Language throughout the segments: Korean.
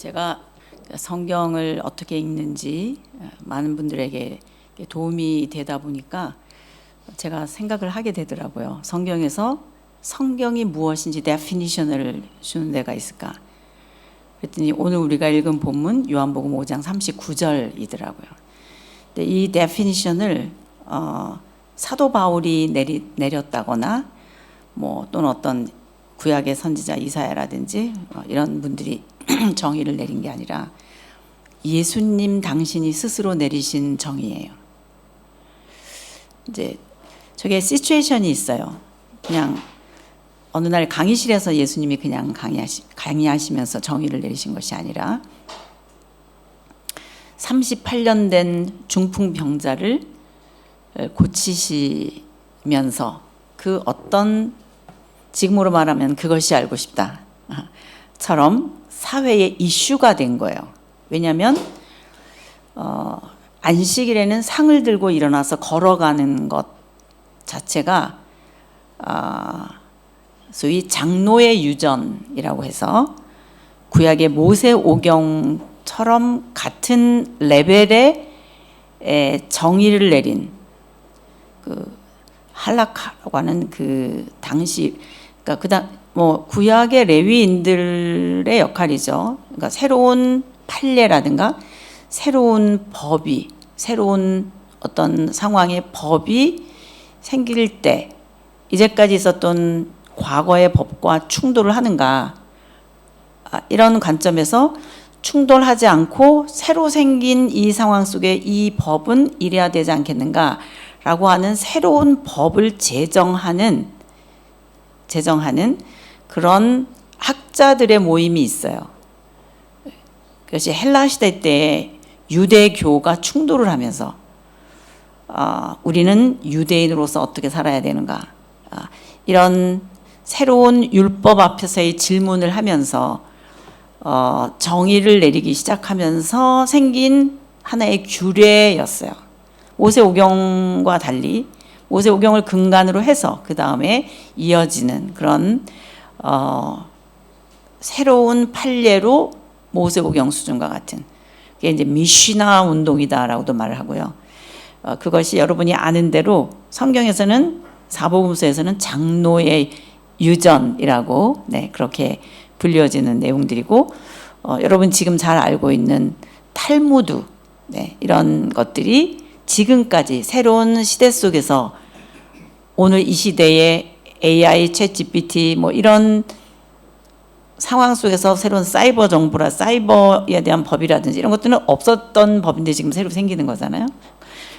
제가 성경을 어떻게 읽는지 많은 분들에게 도움이 되다 보니까 제가 생각을 하게 되더라고요. 성경에서 성경이 무엇인지 데피니션을 주는 데가 있을까? 그랬더니 오늘 우리가 읽은 본문 요한복음 5장 39절이더라고요. 근데 이 데피니션을 사도 바울이 내렸다거나 뭐 또는 어떤 구약의 선지자 이사야라든지 이런 분들이 정의를 내린 게 아니라 예수님 당신이 스스로 내리신 정의예요. 이제 저게 시츄에이션이 있어요. 그냥 어느 날 강의실에서 예수님이 그냥 강의하시면서 정의를 내리신 것이 아니라 38년 된 중풍병자를 고치시면서 그 어떤, 지금으로 말하면 그것이 알고 싶다 처럼 사회의 이슈가 된 거예요. 왜냐하면 안식일에는 상을 들고 일어나서 걸어가는 것 자체가 소위 장로의 유전이라고 해서 구약의 모세오경처럼 같은 레벨의 정의를 내린 그 할라카라고 하는 그 당시, 그러니까 뭐 구약의 레위인들의 역할이죠. 그러니까 새로운 판례라든가 새로운 법이, 새로운 어떤 상황의 법이 생길 때 이제까지 있었던 과거의 법과 충돌을 하는가, 이런 관점에서 충돌하지 않고 새로 생긴 이 상황 속에 이 법은 이래야 되지 않겠는가 라고 하는 새로운 법을 제정하는 그런 학자들의 모임이 있어요. 그것이 헬라 시대 때 유대교가 충돌을 하면서 우리는 유대인으로서 어떻게 살아야 되는가, 이런 새로운 율법 앞에서의 질문을 하면서 정의를 내리기 시작하면서 생긴 하나의 규례였어요. 모세오경과 달리 모세오경을 근간으로 해서 그 다음에 이어지는 그런 새로운 판례로 모세오경 수준과 같은, 그게 이제 미시나 운동이다라고도 말을 하고요. 그것이 여러분이 아는 대로 성경에서는, 사복음서에서는 장로의 유전이라고 그렇게 불려지는 내용들이고, 여러분 지금 잘 알고 있는 탈무드, 이런 것들이 지금까지 새로운 시대 속에서 오늘 이 시대의 AI, 챗GPT 뭐 이런 상황 속에서 새로운 사이버 정보라, 사이버에 대한 법이라든지 이런 것들은 없었던 법인데 지금 새로 생기는 거잖아요.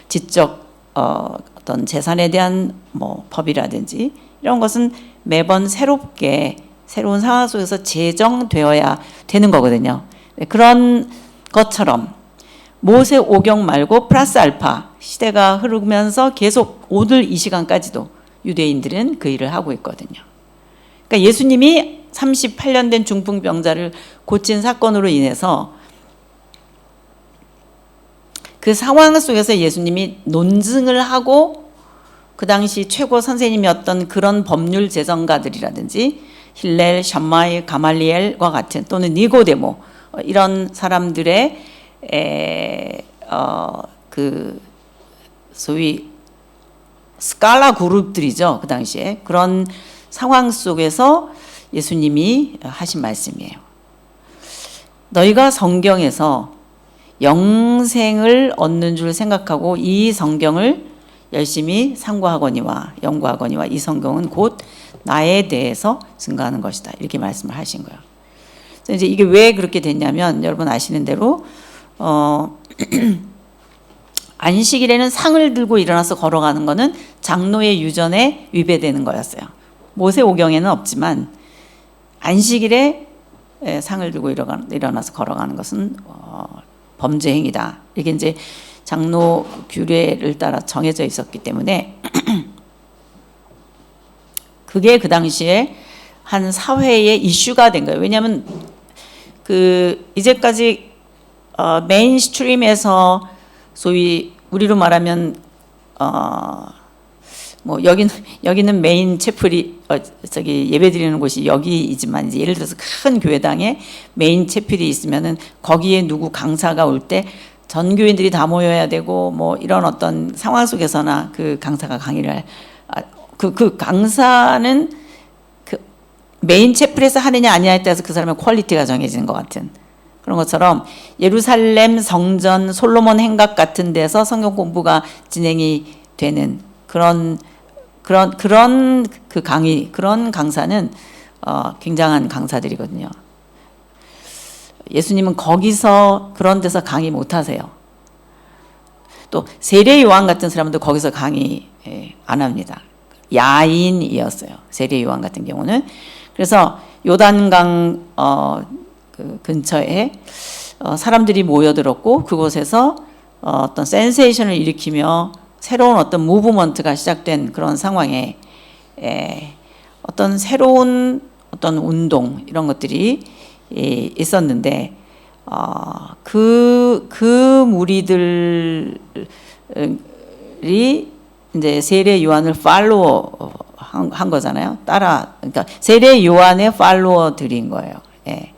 지적 어떤 재산에 대한 뭐 법이라든지 이런 것은 매번 새롭게 새로운 상황 속에서 제정되어야 되는 거거든요. 그런 것처럼 모세오경 말고 플러스 알파 시대가 흐르면서 계속 오늘 이 시간까지도 유대인들은 그 일을 하고 있거든요. 그러니까 예수님이 38년 된 중풍병자를 고친 사건으로 인해서 그 상황 속에서 예수님이 논증을 하고 그 당시 최고 선생님이었던 그런 법률 제정가들이라든지 힐렐, 샴마이, 가말리엘과 같은, 또는 니고데모, 이런 사람들의 그 소위 스칼라 그룹들이죠. 그 당시에 그런 상황 속에서 예수님이 하신 말씀이에요. 너희가 성경에서 영생을 얻는 줄 생각하고 이 성경을 열심히 상고하거니와 연구하거니와 이 성경은 곧 나에 대해서 증거하는 것이다, 이렇게 말씀을 하신 거예요. 그래서 이제 이게 왜 그렇게 됐냐면, 여러분 아시는 대로 안식일에는 상을 들고 일어나서 걸어가는 것은 장로의 유전에 위배되는 거였어요. 모세오경에는 없지만 안식일에 상을 들고 일어나서 걸어가는 것은 범죄 행위다, 이게 이제 장로 규례를 따라 정해져 있었기 때문에 그게 그 당시에 한 사회의 이슈가 된 거예요. 왜냐하면 그 이제까지 메인스트림에서 소위 우리로 말하면 뭐 여기는 메인 채플이 저기 예배드리는 곳이 여기이지만 이제 예를 들어서 큰 교회당에 메인 채플이 있으면은 거기에 누구 강사가 올 때 전 교인들이 다 모여야 되고 뭐 이런 어떤 상황 속에서나 그 강사가 강의를 그 강사는 그 메인 채플에서 하느냐 아니냐에 따라서 그 사람의 퀄리티가 정해지는 것 같은 그런 것처럼 예루살렘 성전 솔로몬 행각 같은 데서 성경 공부가 진행이 되는 그런 그 강의 그런 강사는 굉장한 강사들이거든요. 예수님은 거기서 그런 데서 강의 못 하세요. 또 세례 요한 같은 사람도 거기서 강의 안 합니다. 야인이었어요. 세례 요한 같은 경우는. 그래서 요단강 그 근처에 사람들이 모여들었고 그곳에서 어떤 센세이션을 일으키며 새로운 어떤 무브먼트가 시작된 그런 상황에 어떤 새로운 어떤 운동 이런 것들이 있었는데 그 무리들이 이제 세례 요한을 팔로워 한 거잖아요. 그러니까 세례 요한의 팔로워들인 거예요. 예.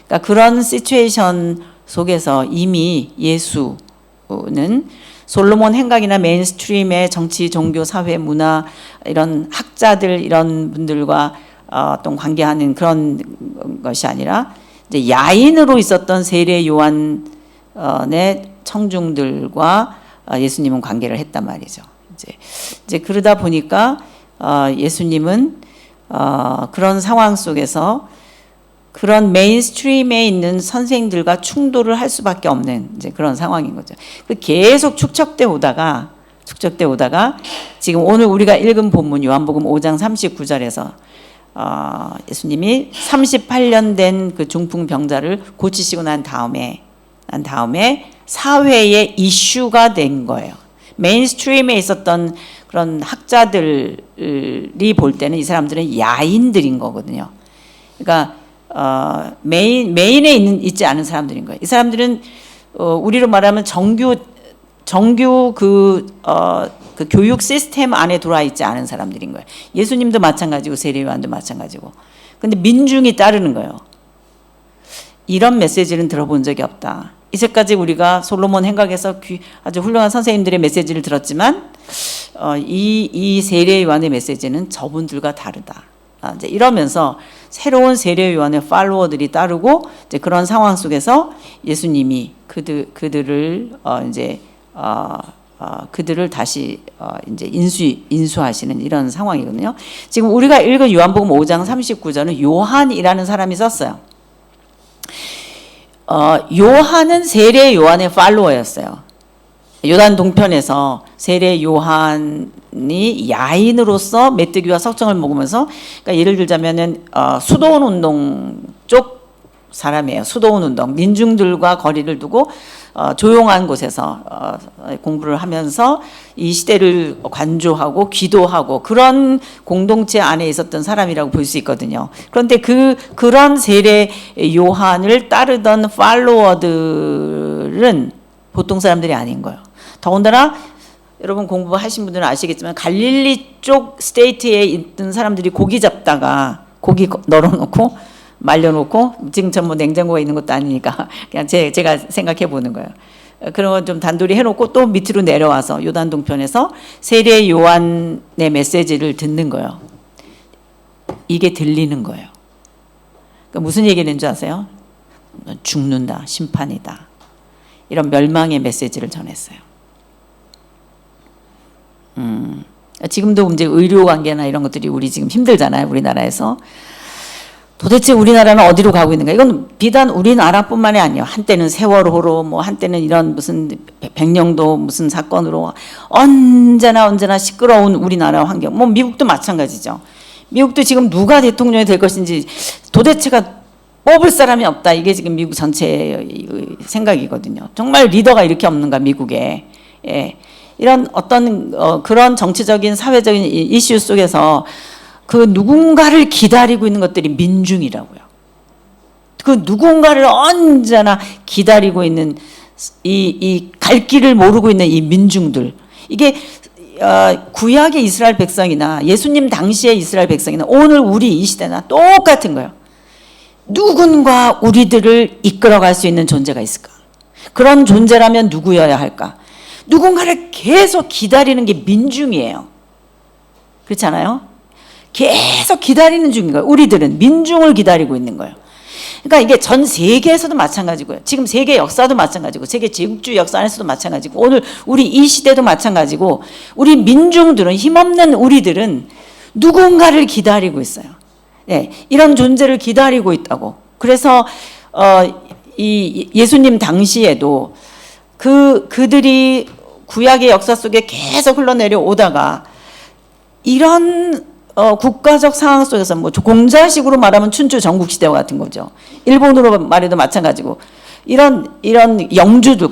그러니까 그런 시츄에이션 속에서 이미 예수는 솔로몬 행각이나 메인스트림의 정치, 종교, 사회, 문화 이런 학자들 이런 분들과 어떤 관계하는 그런 것이 아니라 이제 야인으로 있었던 세례 요한의 청중들과 예수님은 관계를 했단 말이죠. 이제 그러다 보니까 예수님은 그런 상황 속에서 그런 메인스트림에 있는 선생들과 충돌을 할 수밖에 없는 이제 그런 상황인 거죠. 계속 축적돼 오다가 지금 오늘 우리가 읽은 본문 요한복음 5장 39절에서 예수님이 38년 된 그 중풍 병자를 고치시고 난 다음에 사회의 이슈가 된 거예요. 메인스트림에 있었던 그런 학자들이 볼 때는 이 사람들은 야인들인 거거든요. 그러니까 메인에 있지 않은 사람들인 거예요. 이 사람들은 우리로 말하면 정규 그 교육 시스템 안에 들어와 있지 않은 사람들인 거예요. 예수님도 마찬가지고 세례 요한도 마찬가지고. 근데 민중이 따르는 거예요. 이런 메시지는 들어본 적이 없다. 이제까지 우리가 솔로몬 행각에서 아주 훌륭한 선생님들의 메시지를 들었지만 이 세례 요한의 메시지는 저분들과 다르다. 이제 이러면서 새로운 세례 요한의 팔로워들이 따르고 이제 그런 상황 속에서 예수님이 그들을 그들을 다시 이제 인수하시는 이런 상황이거든요. 지금 우리가 읽은 요한복음 5장 39절은 요한이라는 사람이 썼어요. 요한은 세례 요한의 팔로워였어요. 요단 동편에서 세례 요한이 야인으로서 메뚜기와 석정을 먹으면서 그러니까 예를 들자면은 수도원 운동 쪽 사람이에요. 수도원 운동 민중들과 거리를 두고 조용한 곳에서 공부를 하면서 이 시대를 관조하고 기도하고 그런 공동체 안에 있었던 사람이라고 볼 수 있거든요. 그런데 그런 세례 요한을 따르던 팔로워들은 보통 사람들이 아닌 거예요. 더군다나 여러분 공부하신 분들은 아시겠지만 갈릴리 쪽 스테이트에 있던 사람들이 고기 잡다가 고기 널어놓고 말려놓고 지금 뭐 냉장고가 있는 것도 아니니까 그냥 제가 생각해 보는 거예요. 그런 건 좀 단둘이 해놓고 또 밑으로 내려와서 요단 동편에서 세례 요한의 메시지를 듣는 거예요. 이게 들리는 거예요. 그러니까 무슨 얘기는 줄 아세요? 죽는다, 심판이다. 이런 멸망의 메시지를 전했어요. 지금도 이제 의료 관계나 이런 것들이 우리 지금 힘들잖아요. 우리나라에서. 도대체 우리나라는 어디로 가고 있는가? 이건 비단 우리나라뿐만이 아니에요. 한때는 세월호로 뭐 한때는 이런 무슨 백령도 무슨 사건으로 언제나 시끄러운 우리나라 환경. 뭐 미국도 마찬가지죠. 미국도 지금 누가 대통령이 될 것인지 도대체가 뽑을 사람이 없다. 이게 지금 미국 전체의 생각이거든요. 정말 리더가 이렇게 없는가 미국에. 예. 이런 어떤 그런 정치적인 사회적인 이슈 속에서 그 누군가를 기다리고 있는 것들이 민중이라고요. 그 누군가를 언제나 기다리고 있는 이 갈 길을 모르고 있는 이 민중들. 이게 구약의 이스라엘 백성이나 예수님 당시의 이스라엘 백성이나 오늘 우리 이 시대나 똑같은 거예요. 누군가 우리들을 이끌어갈 수 있는 존재가 있을까? 그런 존재라면 누구여야 할까? 누군가를 계속 기다리는 게 민중이에요. 그렇지 않아요? 계속 기다리는 중인 거예요. 우리들은 민중을 기다리고 있는 거예요. 그러니까 이게 전 세계에서도 마찬가지고요. 지금 세계 역사도 마찬가지고 세계 제국주의 역사 안에서도 마찬가지고 오늘 우리 이 시대도 마찬가지고 우리 민중들은 힘없는 우리들은 누군가를 기다리고 있어요. 네, 이런 존재를 기다리고 있다고. 그래서 이 예수님 당시에도 그들이 구약의 역사 속에 계속 흘러내려 오다가 이런 국가적 상황 속에서 뭐 공자식으로 말하면 춘추 전국시대와 같은 거죠. 일본으로 말해도 마찬가지고 이런 영주들,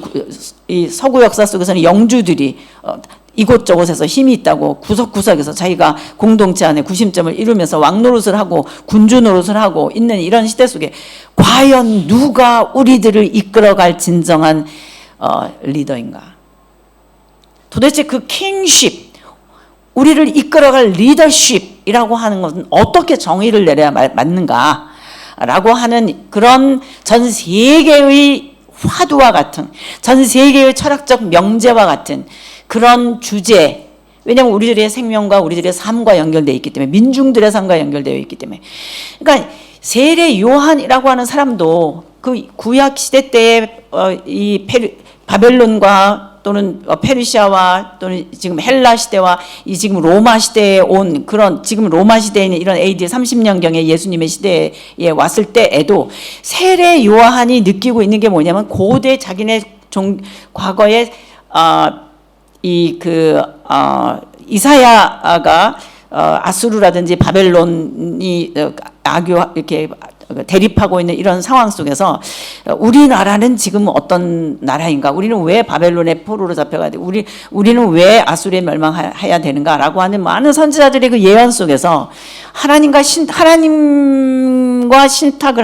이 서구 역사 속에서는 영주들이 이곳저곳에서 힘이 있다고 구석구석에서 자기가 공동체 안에 구심점을 이루면서 왕노릇을 하고 군주 노릇을 하고 있는 이런 시대 속에 과연 누가 우리들을 이끌어갈 진정한 리더인가? 도대체 그 킹십, 우리를 이끌어갈 리더십이라고 하는 것은 어떻게 정의를 내려야 맞는가라고 하는 그런 전 세계의 화두와 같은, 전 세계의 철학적 명제와 같은 그런 주제, 왜냐하면 우리들의 생명과 우리들의 삶과 연결되어 있기 때문에, 민중들의 삶과 연결되어 있기 때문에. 그러니까 세례 요한이라고 하는 사람도 그 구약 시대 때의 이 바벨론과 또는 페르시아와 또는 지금 헬라 시대와 이 지금 로마 시대에 온 그런, 지금 로마 시대에 있는 이런 AD 30년경에 예수님의 시대에 왔을 때에도 세례 요한이 느끼고 있는 게 뭐냐면 고대 자기네 과거에 이사야가 아수르라든지 바벨론이 이렇게 대립하고 있는 이런 상황 속에서 우리나라는 지금 어떤 나라인가? 우리는 왜 바벨론의 포로로 잡혀가야 돼? 우리는 왜 아수르에 멸망해야 되는가라고 하는 많은 선지자들의 그 예언 속에서 하나님과 신탁을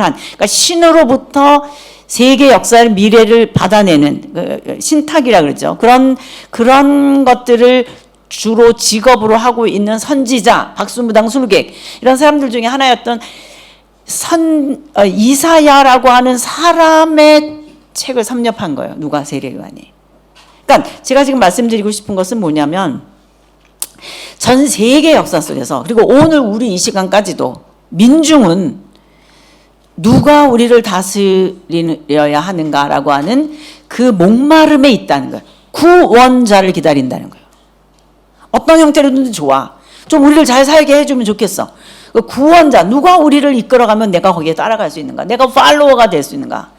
한, 그러니까 신으로부터 세계 역사의 미래를 받아내는 신탁이라 그러죠. 그런 것들을 주로 직업으로 하고 있는 선지자, 박수무당 술객 이런 사람들 중에 하나였던 이사야라고 하는 사람의 책을 섭렵한 거예요. 누가? 세례 요한이. 그러니까 제가 지금 말씀드리고 싶은 것은 뭐냐면 전 세계 역사 속에서 그리고 오늘 우리 이 시간까지도 민중은 누가 우리를 다스려야 하는가라고 하는 그 목마름에 있다는 거예요. 구원자를 기다린다는 거예요. 어떤 형태로든 좋아. 좀 우리를 잘 살게 해주면 좋겠어. 그 구원자, 누가 우리를 이끌어가면 내가 거기에 따라갈 수 있는가? 내가 팔로워가 될 수 있는가?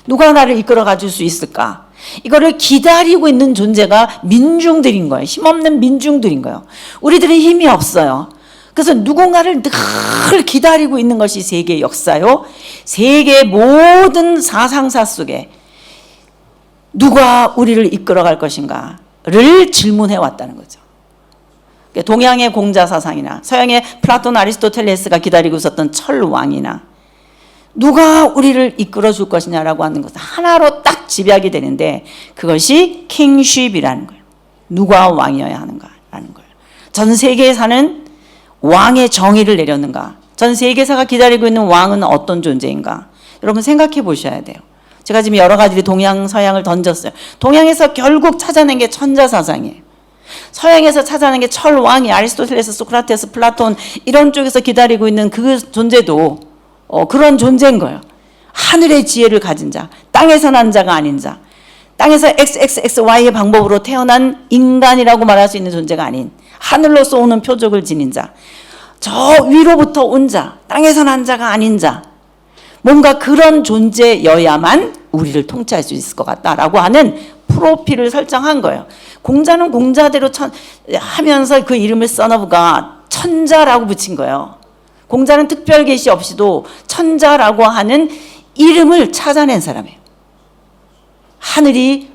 누가 나를 이끌어가 줄 수 있을까? 이거를 기다리고 있는 존재가 민중들인 거예요. 힘없는 민중들인 거예요. 우리들은 힘이 없어요. 그래서 누군가를 늘 기다리고 있는 것이 세계의 역사요. 세계의 모든 사상사 속에 누가 우리를 이끌어갈 것인가를 질문해 왔다는 거죠. 동양의 공자 사상이나 서양의 플라톤 아리스토텔레스가 기다리고 있었던 철왕이나 누가 우리를 이끌어 줄 것이냐라고 하는 것은 하나로 딱 집약이 되는데 그것이 킹쉽이라는 거예요. 누가 왕이어야 하는가라는 거예요. 전 세계에 사는 왕의 정의를 내렸는가? 전 세계사가 기다리고 있는 왕은 어떤 존재인가? 여러분 생각해 보셔야 돼요. 제가 지금 여러 가지 동양 서양을 던졌어요. 동양에서 결국 찾아낸 게 천자 사상이에요. 서양에서 찾아낸 게 철왕이 아리스토텔레스, 소크라테스, 플라톤 이런 쪽에서 기다리고 있는 그 존재도 그런 존재인 거예요. 하늘의 지혜를 가진 자, 땅에서 난 자가 아닌 자, 땅에서 XXXY의 방법으로 태어난 인간이라고 말할 수 있는 존재가 아닌 하늘로서 오는 표적을 지닌 자, 저 위로부터 온 자, 땅에서 난 자가 아닌 자, 뭔가 그런 존재여야만 우리를 통치할 수 있을 것 같다라고 하는 프로필을 설정한 거예요. 공자는 공자대로 하면서 그 이름을 써너브가 천자라고 붙인 거예요. 공자는 특별 계시 없이도 천자라고 하는 이름을 찾아낸 사람이에요. 하늘이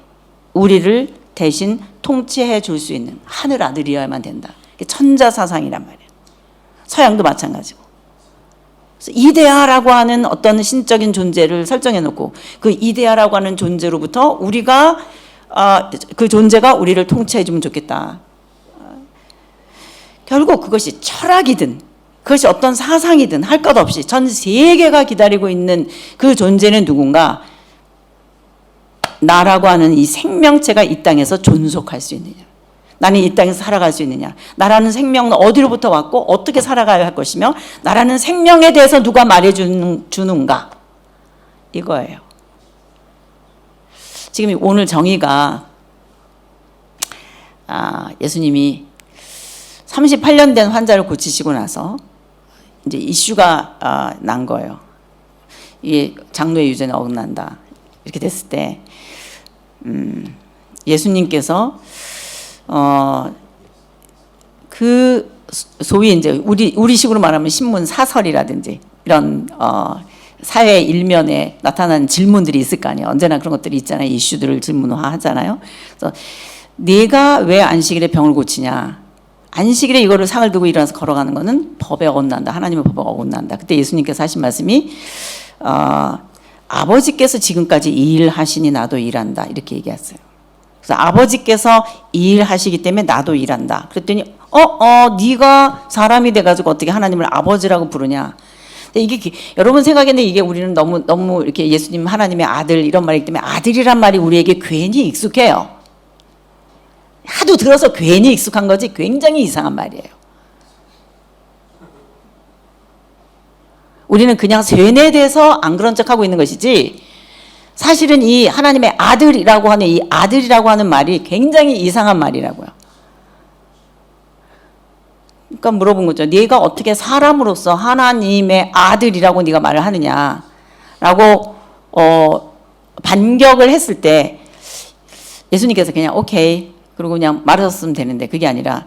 우리를 대신 통치해 줄 수 있는 하늘 아들이어야만 된다. 천자 사상이란 말이에요. 서양도 마찬가지고. 이데아라고 하는 어떤 신적인 존재를 설정해 놓고 그 이데아라고 하는 존재로부터 우리가 그 존재가 우리를 통치해 주면 좋겠다. 결국 그것이 철학이든 그것이 어떤 사상이든 할 것 없이 전 세계가 기다리고 있는 그 존재는 누군가? 나라고 하는 이 생명체가 이 땅에서 존속할 수 있느냐, 나는 이 땅에서 살아갈 수 있느냐, 나라는 생명은 어디로부터 왔고 어떻게 살아가야 할 것이며 나라는 생명에 대해서 누가 말해주는가, 이거예요. 지금 오늘 정의가 예수님이 38년 된 환자를 고치시고 나서 이제 이슈가 난 거예요. 이게 장로의 유전에 어긋난다 이렇게 됐을 때 예수님께서 그 소위 이제 우리식으로 말하면 신문 사설이라든지 이런 사회 일면에 나타나는 질문들이 있을 거 아니에요. 언제나 그런 것들이 있잖아요. 이슈들을 질문화하잖아요. 그래서 내가 왜 안식일에 병을 고치냐? 안식일에 이거를 상을 들고 일어나서 걸어가는 거는 법에 어긋난다. 하나님의 법에 어긋난다. 그때 예수님께서 하신 말씀이 아버지께서 지금까지 이 일 하시니 나도 일한다. 이렇게 얘기했어요. 그래서 아버지께서 이 일 하시기 때문에 나도 일한다. 그랬더니 네가 사람이 돼가지고 어떻게 하나님을 아버지라고 부르냐? 이게 여러분 생각에는 이게 우리는 너무 이렇게 예수님 하나님의 아들 이런 말이기 때문에 아들이란 말이 우리에게 괜히 익숙해요. 하도 들어서 괜히 익숙한 거지 굉장히 이상한 말이에요. 우리는 그냥 세뇌돼서 안 그런 척하고 있는 것이지 사실은 이 하나님의 아들이라고 하는 이 아들이라고 하는 말이 굉장히 이상한 말이라고요. 그러니까 물어본 거죠. 네가 어떻게 사람으로서 하나님의 아들이라고 네가 말을 하느냐라고 반격을 했을 때 예수님께서 그냥 오케이 그리고 그냥 말하셨으면 되는데 그게 아니라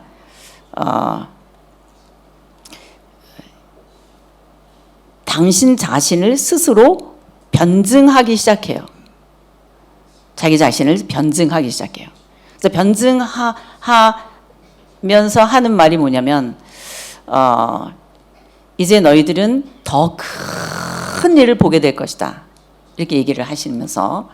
당신 자신을 스스로 변증하기 시작해요. 자기 자신을 변증하기 시작해요. 그래서 변증하면서 하는 말이 뭐냐면 이제 너희들은 더 큰 일을 보게 될 것이다. 이렇게 얘기를 하시면서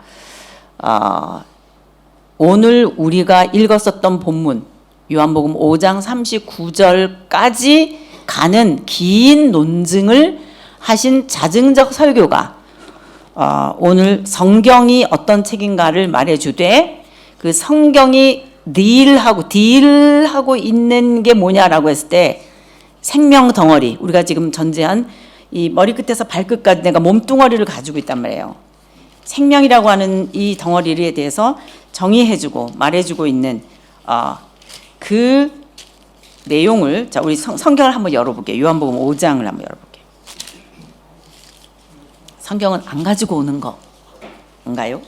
오늘 우리가 읽었었던 본문 요한복음 5장 39절까지 가는 긴 논증을 하신 자증적 설교가 오늘 성경이 어떤 책인가를 말해주되 그 성경이 딜하고 있는 게 뭐냐라고 했을 때 생명 덩어리, 우리가 지금 전제한 이 머리끝에서 발끝까지 내가 몸뚱어리를 가지고 있단 말이에요. 생명이라고 하는 이 덩어리에 대해서 정의해주고 말해주고 있는 그 내용을 자 우리 성경을 한번 열어볼게요. 요한복음 5장을 한번 열어볼게요. 성경은 안 가지고 오는 건가요?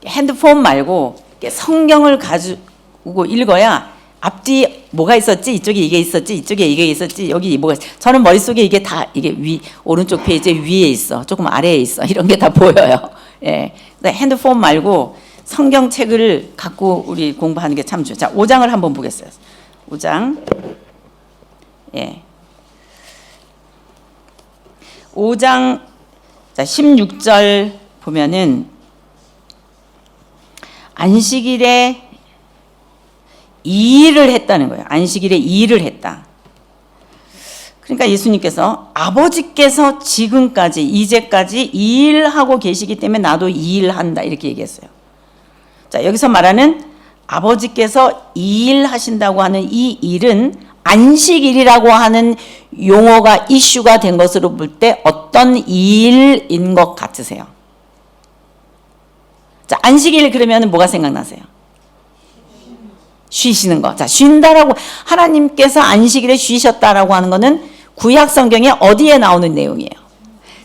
핸드폰 말고 성경을 가지고 읽어야 앞뒤 뭐가 있었지, 이쪽에 이게 있었지, 이쪽에 이게 있었지, 여기 뭐가 저는 머릿속에 이게 다 이게 오른쪽 페이지에 위에 있어, 조금 아래에 있어, 이런 게 다 보여요. 예. 핸드폰 말고 성경책을 갖고 우리 공부하는 게 참 좋죠. 자, 5장을 한번 보겠어요. 5장. 예. 5장 자 16절 보면은 안식일에 이 일을 했다는 거예요. 안식일에 이 일을 했다. 그러니까 예수님께서 아버지께서 지금까지 이제까지 이 일하고 계시기 때문에 나도 이 일한다 이렇게 얘기했어요. 자, 여기서 말하는 아버지께서 이 일 하신다고 하는 이 일은 안식일이라고 하는 용어가 이슈가 된 것으로 볼 때 어떤 일인 것 같으세요? 자, 안식일 그러면 뭐가 생각나세요? 쉬시는 거. 자, 쉰다라고 하나님께서 안식일에 쉬셨다라고 하는 거는 구약 성경에 어디에 나오는 내용이에요?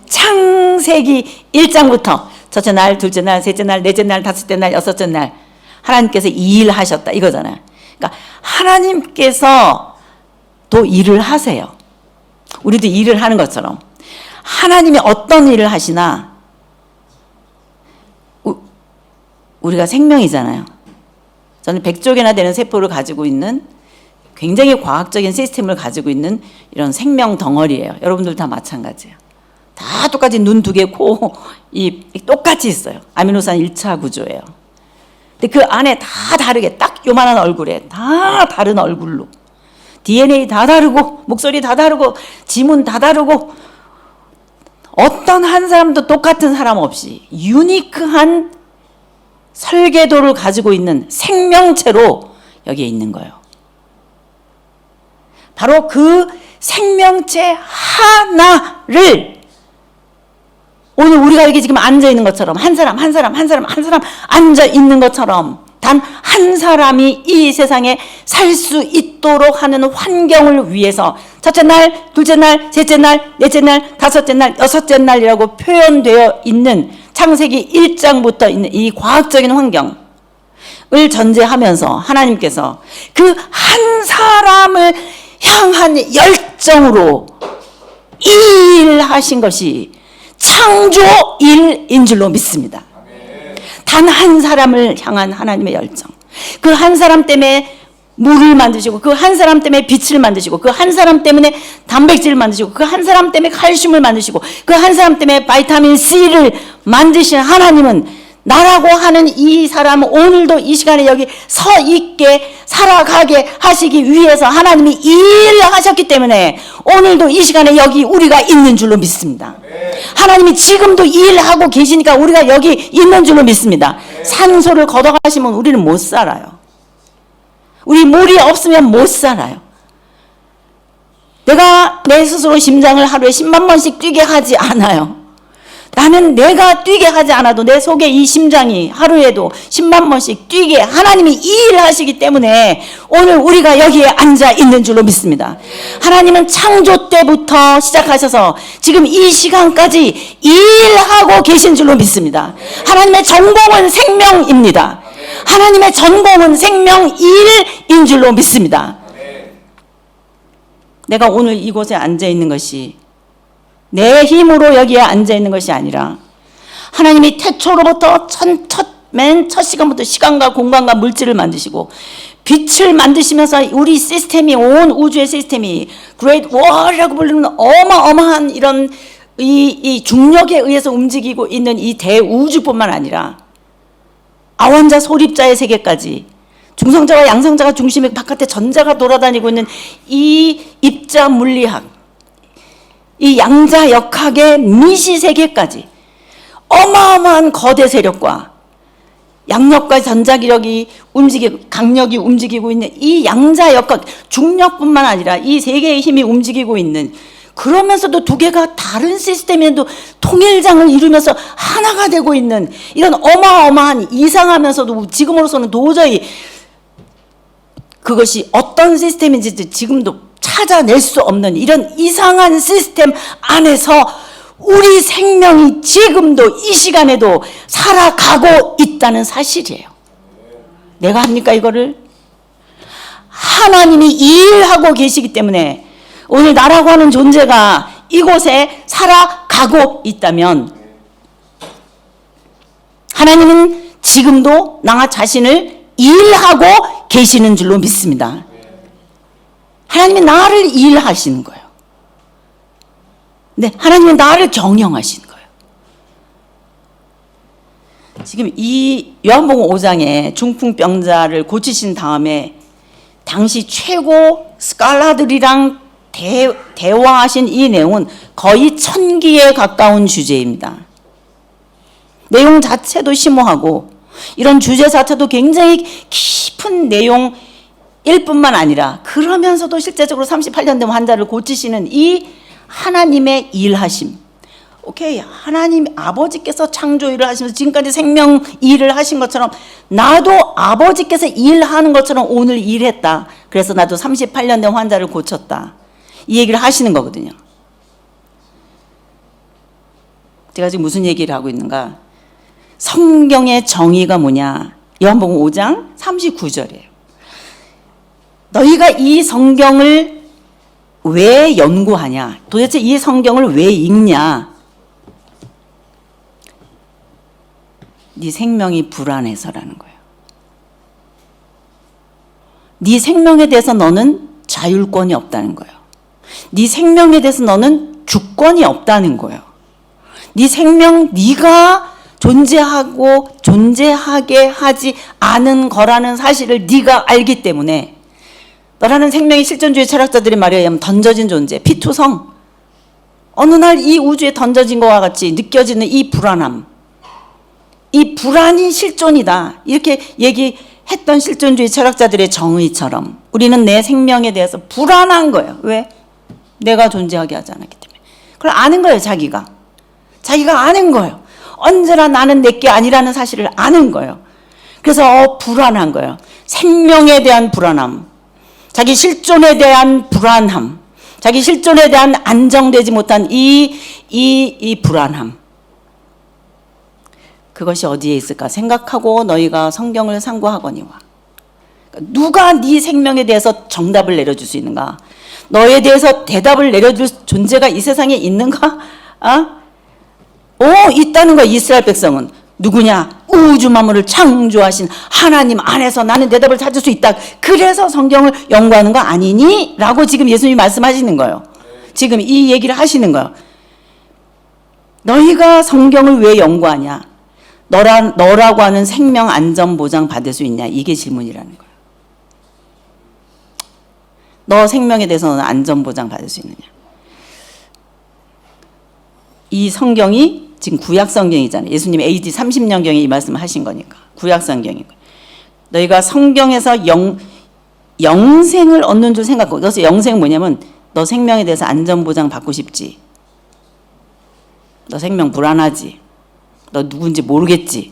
창세기 1장부터 첫째 날, 둘째 날, 셋째 날, 넷째 날, 다섯째 날, 여섯째 날 하나님께서 이 일 하셨다 이거잖아요. 그러니까 하나님께서 또 일을 하세요. 우리도 일을 하는 것처럼 하나님이 어떤 일을 하시나 우리가 생명이잖아요. 저는 100쪽이나 되는 세포를 가지고 있는 굉장히 과학적인 시스템을 가지고 있는 이런 생명 덩어리예요. 여러분들 다 마찬가지예요. 다 똑같이 눈 두 개, 코, 입 똑같이 있어요. 아미노산 1차 구조예요. 근데 그 안에 다 다르게 딱 요만한 얼굴에 다 다른 얼굴로 DNA 다 다르고 목소리 다 다르고 지문 다 다르고 어떤 한 사람도 똑같은 사람 없이 유니크한 설계도를 가지고 있는 생명체로 여기에 있는 거예요. 바로 그 생명체 하나를 오늘 우리가 여기 지금 앉아 있는 것처럼 한 사람 앉아 있는 것처럼 단 한 사람이 이 세상에 살 수 있도록 하는 환경을 위해서 첫째 날, 둘째 날, 셋째 날, 넷째 날, 다섯째 날, 여섯째 날이라고 표현되어 있는 창세기 1장부터 있는 이 과학적인 환경을 전제하면서 하나님께서 그 한 사람을 향한 열정으로 일하신 것이 창조일인 줄로 믿습니다. 단 한 사람을 향한 하나님의 열정. 그 한 사람 때문에 물을 만드시고 그 한 사람 때문에 빛을 만드시고 그 한 사람 때문에 단백질을 만드시고 그 한 사람 때문에 칼슘을 만드시고 그 한 사람 때문에 바이타민 C를 만드신 하나님은 나라고 하는 이 사람은 오늘도 이 시간에 여기 서 있게 살아가게 하시기 위해서 하나님이 일을 하셨기 때문에 오늘도 이 시간에 여기 우리가 있는 줄로 믿습니다. 하나님이 지금도 일하고 계시니까 우리가 여기 있는 줄로 믿습니다. 산소를 걷어가시면 우리는 못 살아요. 우리 물이 없으면 못 살아요. 내가 내 스스로 심장을 하루에 10만 번씩 뛰게 하지 않아요. 나는 내가 뛰게 하지 않아도 내 속에 이 심장이 하루에도 10만 번씩 뛰게 하나님이 이 일을 하시기 때문에 오늘 우리가 여기에 앉아 있는 줄로 믿습니다. 하나님은 창조 때부터 시작하셔서 지금 이 시간까지 일하고 계신 줄로 믿습니다. 하나님의 전공은 생명입니다. 하나님의 전공은 생명일인 줄로 믿습니다. 내가 오늘 이곳에 앉아 있는 것이 내 힘으로 여기에 앉아 있는 것이 아니라 하나님이 태초로부터 맨 첫 시간부터 시간과 공간과 물질을 만드시고 빛을 만드시면서 우리 시스템이 온 우주의 시스템이 그레이트 월이라고 부르는 어마어마한 이런 이 중력에 의해서 움직이고 있는 이 대우주뿐만 아니라 아원자 소립자의 세계까지 중성자와 양성자가 중심에 바깥에 전자가 돌아다니고 있는 이 입자 물리학 이 양자역학의 미시세계까지 어마어마한 거대 세력과 양력과 전자기력이 움직이고 강력이 움직이고 있는 이 양자역학 중력뿐만 아니라 이 세 개의 힘이 움직이고 있는 그러면서도 두 개가 다른 시스템에도 통일장을 이루면서 하나가 되고 있는 이런 어마어마한 이상하면서도 지금으로서는 도저히 그것이 어떤 시스템인지 지금도 찾아낼 수 없는 이런 이상한 시스템 안에서 우리 생명이 지금도 이 시간에도 살아가고 있다는 사실이에요. 내가 합니까 이거를? 하나님이 일하고 계시기 때문에 오늘 나라고 하는 존재가 이곳에 살아가고 있다면 하나님은 지금도 나 자신을 일하고 계시는 줄로 믿습니다. 하나님이 나를 일하시는 거예요. 네, 하나님은 나를 경영하시는 거예요. 지금 이 요한복음 5장에 중풍병자를 고치신 다음에 당시 최고 스칼라들이랑 대화하신 이 내용은 거의 1000기에 가까운 주제입니다. 내용 자체도 심오하고 이런 주제 자체도 굉장히 깊은 내용 일 뿐만 아니라 그러면서도 실제적으로 38년 된 환자를 고치시는 이 하나님의 일하심. 오케이, 하나님 아버지께서 창조 일을 하시면서 지금까지 생명 일을 하신 것처럼 나도 아버지께서 일하는 것처럼 오늘 일했다. 그래서 나도 38년 된 환자를 고쳤다. 이 얘기를 하시는 거거든요. 제가 지금 무슨 얘기를 하고 있는가? 성경의 정의가 뭐냐? 요한복음 5장 39절이에요. 너희가 이 성경을 왜 연구하냐? 도대체 이 성경을 왜 읽냐? 네 생명이 불안해서라는 거예요. 네 생명에 대해서 너는 자율권이 없다는 거예요. 네 생명에 대해서 너는 주권이 없다는 거예요. 네 생명, 네가 존재하고 존재하게 하지 않은 거라는 사실을 네가 알기 때문에 너라는 생명의 실존주의 철학자들의 말에 의하면 던져진 존재, 피투성, 어느 날 이 우주에 던져진 것과 같이 느껴지는 이 불안함, 이 불안이 실존이다 이렇게 얘기했던 실존주의 철학자들의 정의처럼 우리는 내 생명에 대해서 불안한 거예요. 왜? 내가 존재하게 하지 않았기 때문에. 그걸 아는 거예요. 자기가 아는 거예요. 언제나 나는 내게 아니라는 사실을 아는 거예요. 그래서 불안한 거예요. 생명에 대한 불안함, 자기 실존에 대한 불안함, 자기 실존에 대한 안정되지 못한 이 불안함, 그것이 어디에 있을까 생각하고 너희가 성경을 상고하거니와. 누가 네 생명에 대해서 정답을 내려줄 수 있는가? 너에 대해서 대답을 내려줄 존재가 이 세상에 있는가? 있다는 거야. 이스라엘 백성은 누구냐? 우주 만물을 창조하신 하나님 안에서 나는 대답을 찾을 수 있다. 그래서 성경을 연구하는 거 아니니? 라고 지금 예수님이 말씀하시는 거예요. 지금 이 얘기를 하시는 거예요. 너희가 성경을 왜 연구하냐? 너라고 하는 생명 안전 보장 받을 수 있냐? 이게 질문이라는 거예요. 너 생명에 대해서는 안전 보장 받을 수 있느냐? 이 성경이 지금 구약 성경이잖아요. 예수님 AD 30년경에 이 말씀을 하신 거니까. 구약 성경이고. 너희가 성경에서 영생을 얻는 줄 생각하고, 그래서 영생은 뭐냐면 너 생명에 대해서 안전 보장 받고 싶지. 너 생명 불안하지. 너 누군지 모르겠지.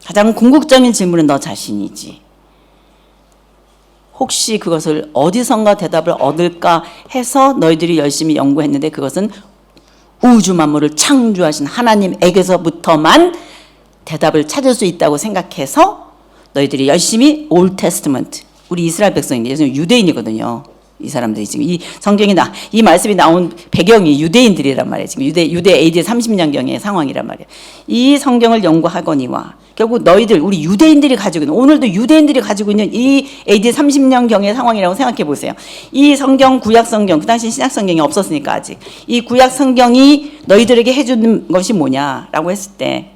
가장 궁극적인 질문은 너 자신이지. 혹시 그것을 어디선가 대답을 얻을까 해서 너희들이 열심히 연구했는데 그것은 우주 만물을 창조하신 하나님에게서부터만 대답을 찾을 수 있다고 생각해서 너희들이 열심히 올 테스트먼트, 우리 이스라엘 백성인데 요즘 유대인이거든요. 이 사람들이 지금 이 성경이 이 말씀이 나온 배경이 유대인들이란 말이에요. 지금 유대 AD 30년경의 상황이란 말이에요. 이 성경을 연구하거니와 결국 너희들 우리 유대인들이 가지고 있는, 오늘도 유대인들이 가지고 있는 이 AD 30년경의 상황이라고 생각해 보세요. 이 성경, 구약 성경, 그 당시 신약 성경이 없었으니까 아직 이 구약 성경이 너희들에게 해주는 것이 뭐냐라고 했을 때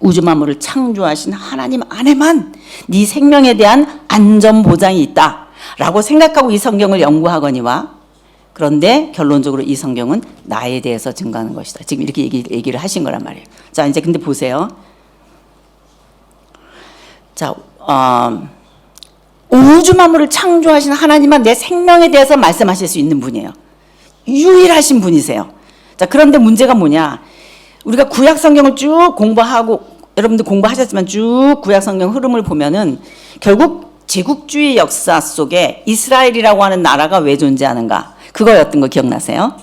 우주 만물을 창조하신 하나님 안에만 네 생명에 대한 안전 보장이 있다 라고 생각하고 이 성경을 연구하거니와, 그런데 결론적으로 이 성경은 나에 대해서 증거하는 것이다. 지금 이렇게 얘기를 하신 거란 말이에요. 자, 이제 근데 보세요. 자, 우주 만물을 창조하신 하나님만 내 생명에 대해서 말씀하실 수 있는 분이에요. 유일하신 분이세요. 자, 그런데 문제가 뭐냐? 우리가 구약 성경을 쭉 공부하고, 여러분들 공부하셨지만 쭉 구약 성경 흐름을 보면은 결국 제국주의 역사 속에 이스라엘이라고 하는 나라가 왜 존재하는가? 그거였던 거 기억나세요?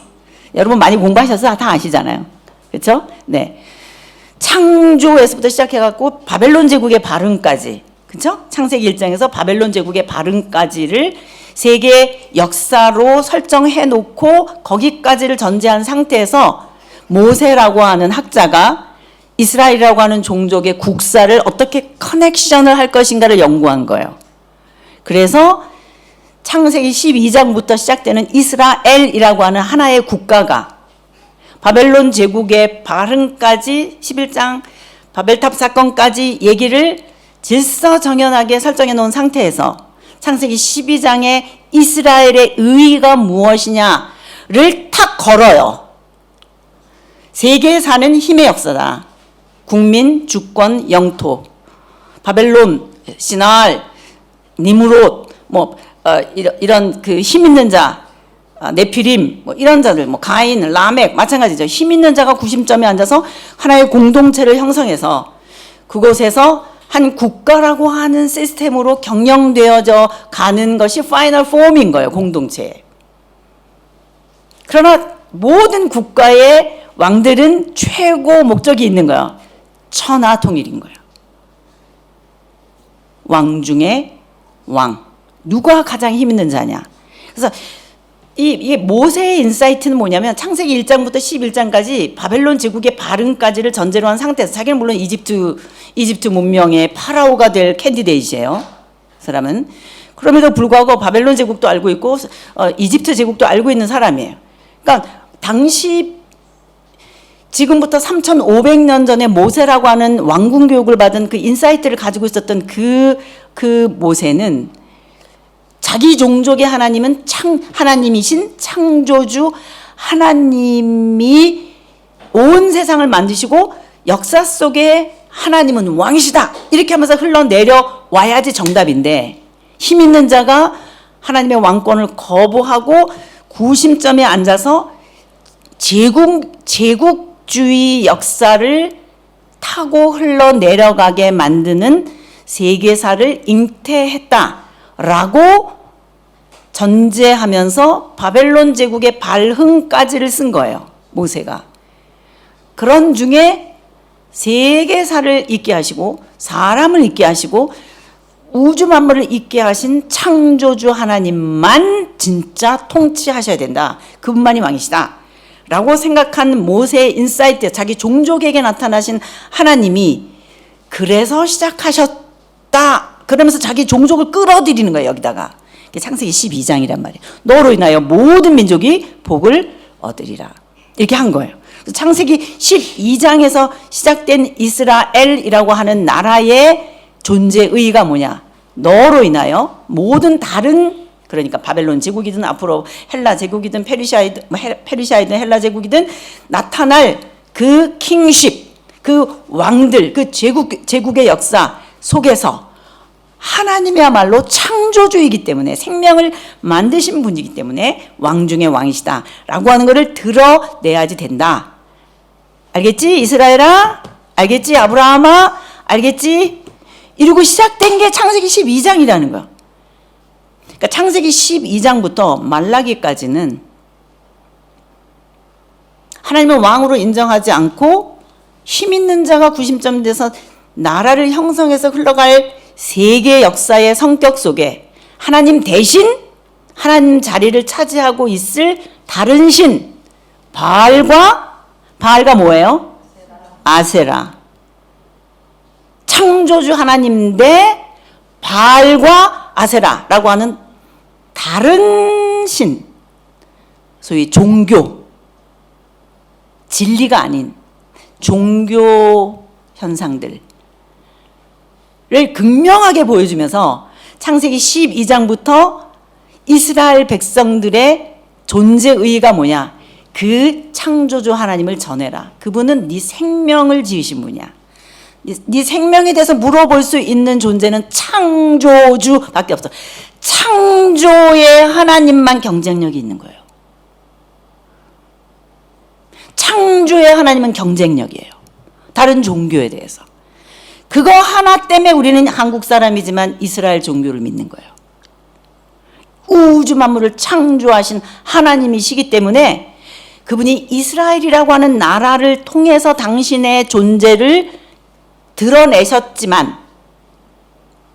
여러분 많이 공부하셔서 다 아시잖아요. 그렇죠? 네. 창조에서부터 시작해갖고 바벨론 제국의 발흥까지, 그렇죠? 창세기 1장에서 바벨론 제국의 발흥까지를 세계 역사로 설정해 놓고 거기까지를 전제한 상태에서 모세라고 하는 학자가 이스라엘이라고 하는 종족의 국사를 어떻게 커넥션을 할 것인가를 연구한 거예요. 그래서 창세기 12장부터 시작되는 이스라엘이라고 하는 하나의 국가가 바벨론 제국의 발흥까지 11장 바벨탑 사건까지 얘기를 질서정연하게 설정해 놓은 상태에서 창세기 12장에 이스라엘의 의의가 무엇이냐를 탁 걸어요. 세계에 사는 힘의 역사다. 국민, 주권, 영토, 바벨론, 시날, 니므롯, 이런 그 힘 있는 자, 네피림, 이런 자들, 가인, 라멕, 마찬가지죠. 힘 있는 자가 구심점에 앉아서 하나의 공동체를 형성해서 그곳에서 한 국가라고 하는 시스템으로 경영되어져 가는 것이 파이널 폼인 거예요, 공동체. 그러나 모든 국가의 왕들은 최고 목적이 있는 거예요. 천하 통일인 거예요. 왕 중에 왕. 누가 가장 힘 있는 자냐. 그래서 이 모세의 인사이트는 뭐냐면 창세기 1장부터 11장까지 바벨론 제국의 발흥까지를 전제로 한 상태에서, 자기는 물론 이집트 문명의 파라오가 될 캔디데이트예요. 사람은. 그럼에도 불구하고 바벨론 제국도 알고 있고 이집트 제국도 알고 있는 사람이에요. 그러니까 당시 지금부터 3,500년 전에 모세라고 하는 왕궁 교육을 받은 그 인사이트를 가지고 있었던 그 모세는 자기 종족의 하나님은 하나님이신 창조주 하나님이 온 세상을 만드시고 역사 속에 하나님은 왕이시다 이렇게 하면서 흘러내려와야지 정답인데, 힘 있는 자가 하나님의 왕권을 거부하고 구심점에 앉아서 제국주의 역사를 타고 흘러내려가게 만드는 세계사를 잉태했다라고 전제하면서 바벨론 제국의 발흥까지를 쓴 거예요, 모세가. 그런 중에 세계사를 있게 하시고 사람을 있게 하시고 우주 만물을 있게 하신 창조주 하나님만 진짜 통치하셔야 된다, 그분만이 왕이시다 라고 생각한 모세의 인사이트, 자기 종족에게 나타나신 하나님이 그래서 시작하셨다 그러면서 자기 종족을 끌어들이는 거예요. 여기다가 창세기 12장이란 말이에요. 너로 인하여 모든 민족이 복을 얻으리라 이렇게 한 거예요. 창세기 12장에서 시작된 이스라엘이라고 하는 나라의 존재의의가 뭐냐, 너로 인하여 모든 다른, 그러니까 바벨론 제국이든 앞으로 헬라 제국이든 페르시아이든 헬라 제국이든 나타날 그 킹십, 그 왕들, 그 제국의 역사 속에서 하나님이야말로 창조주이기 때문에, 생명을 만드신 분이기 때문에 왕 중의 왕이시다라고 하는 것을 드러내야지 된다. 알겠지 이스라엘아? 알겠지 아브라함아? 알겠지? 이러고 시작된 게 창세기 12장이라는 거야. 그러니까 창세기 12장부터 말라기까지는 하나님을 왕으로 인정하지 않고 힘 있는 자가 구심점 돼서 나라를 형성해서 흘러갈 세계 역사의 성격 속에 하나님 대신 하나님 자리를 차지하고 있을 다른 신 바알과 뭐예요? 아세라. 창조주 하나님 대 바알과 아세라라고 하는 다른 신, 소위 종교, 진리가 아닌 종교 현상들을 극명하게 보여주면서 창세기 12장부터 이스라엘 백성들의 존재의의가 뭐냐, 그 창조주 하나님을 전해라. 그분은 네 생명을 지으신 분이야. 네 생명에 대해서 물어볼 수 있는 존재는 창조주밖에 없어. 창조의 하나님만 경쟁력이 있는 거예요. 창조의 하나님은 경쟁력이에요, 다른 종교에 대해서. 그거 하나 때문에 우리는 한국 사람이지만 이스라엘 종교를 믿는 거예요. 우주 만물을 창조하신 하나님이시기 때문에 그분이 이스라엘이라고 하는 나라를 통해서 당신의 존재를 드러내셨지만,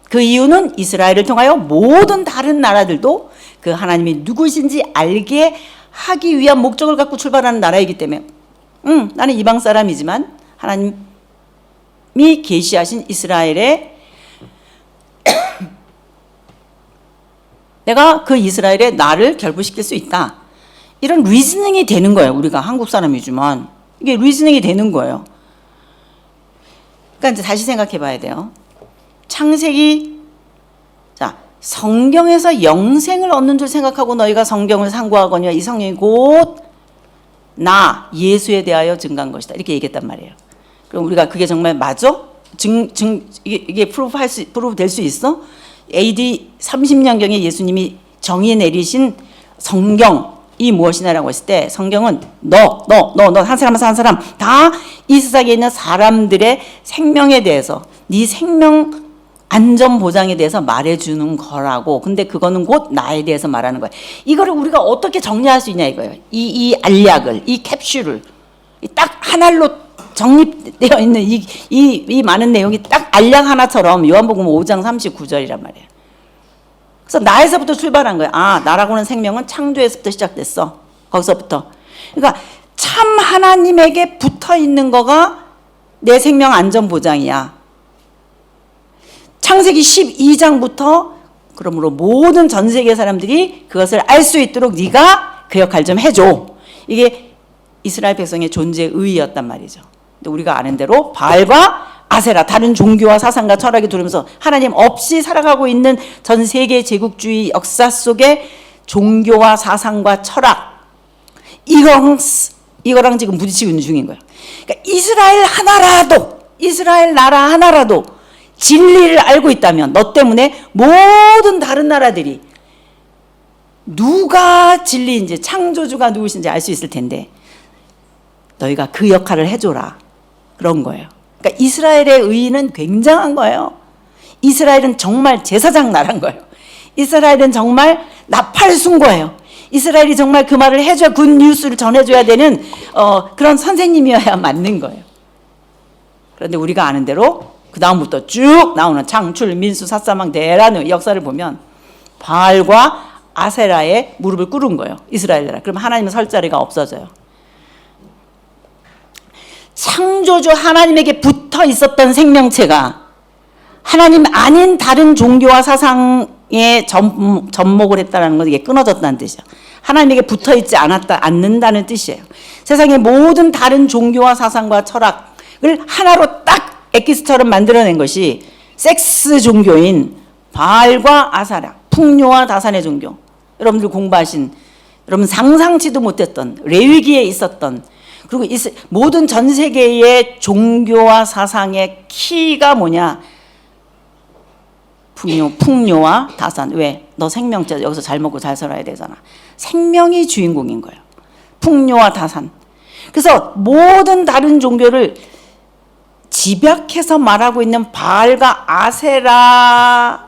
그 이유는 이스라엘을 통하여 모든 다른 나라들도 그 하나님이 누구신지 알게 하기 위한 목적을 갖고 출발하는 나라이기 때문에, 나는 이방 사람이지만 하나님이 계시하신 이스라엘에 내가 그 이스라엘에 나를 결부시킬 수 있다, 이런 리즈닝이 되는 거예요. 우리가 한국 사람이지만 이게 리즈닝이 되는 거예요. 그러니까 이제 다시 생각해 봐야 돼요. 창세기, 자, 성경에서 영생을 얻는 줄 생각하고 너희가 성경을 상고하거니와 이 성경이 곧 나 예수에 대하여 증거한 것이다, 이렇게 얘기했단 말이에요. 그럼 우리가 그게 정말 맞아? 이게 프루프 될 수 있어? AD 30년경에 예수님이 정의 내리신 성경이 무엇이냐라고 했을 때, 성경은 너 한 사람 다 이 세상에 있는 사람들의 생명에 대해서, 네 생명 안전 보장에 대해서 말해주는 거라고. 근데 그거는 곧 나에 대해서 말하는 거예요. 이거를 우리가 어떻게 정리할 수 있냐 이거예요. 이 알약을, 이 캡슐을 딱 하나로 정립되어 있는 이 많은 내용이 딱 알약 하나처럼 요한복음 5장 39절이란 말이에요. 그래서 나에서부터 출발한 거예요. 아, 나라고는 생명은 창조에서부터 시작됐어. 거기서부터. 그러니까 참 하나님에게 붙어 있는 거가 내 생명 안전 보장이야. 창세기 12장부터 그러므로 모든 전 세계 사람들이 그것을 알 수 있도록 네가 그 역할 좀 해줘. 이게 이스라엘 백성의 존재의 의의였단 말이죠. 근데 우리가 아는 대로 바알과 아세라, 다른 종교와 사상과 철학이 들으면서 하나님 없이 살아가고 있는 전 세계 제국주의 역사 속에 종교와 사상과 철학, 이거랑 지금 부딪히고 있는 중인 거예요. 그러니까 이스라엘 나라 하나라도 진리를 알고 있다면, 너 때문에 모든 다른 나라들이 누가 진리인지, 창조주가 누구신지 알 수 있을 텐데 너희가 그 역할을 해줘라, 그런 거예요. 그러니까 이스라엘의 의의는 굉장한 거예요. 이스라엘은 정말 제사장 나라인 거예요. 이스라엘은 정말 나팔순 거예요. 이스라엘이 정말 그 말을 해줘야, 굿 뉴스를 전해줘야 되는 그런 선생님이어야 맞는 거예요. 그런데 우리가 아는 대로 그 다음부터 쭉 나오는 창출, 민수, 삿사망, 대라는 역사를 보면 바알과 아세라의 무릎을 꿇은 거예요, 이스라엘 나라. 그럼 하나님은 설 자리가 없어져요. 창조주 하나님에게 붙어 있었던 생명체가 하나님 아닌 다른 종교와 사상에 접목을 했다는 건 이게 끊어졌다는 뜻이에요. 하나님에게 붙어 있지 않는다는 뜻이에요. 세상의 모든 다른 종교와 사상과 철학을 하나로 딱 엑기스처럼 만들어낸 것이 섹스 종교인 바알과 아세라, 풍요와 다산의 종교. 여러분들 공부하신, 여러분 상상치도 못했던, 레위기에 있었던, 그리고 모든 전 세계의 종교와 사상의 키가 뭐냐? 풍요와 다산. 왜? 너 생명체 여기서 잘 먹고 잘 살아야 되잖아. 생명이 주인공인 거예요. 풍요와 다산. 그래서 모든 다른 종교를 집약해서 말하고 있는 바알과 아세라를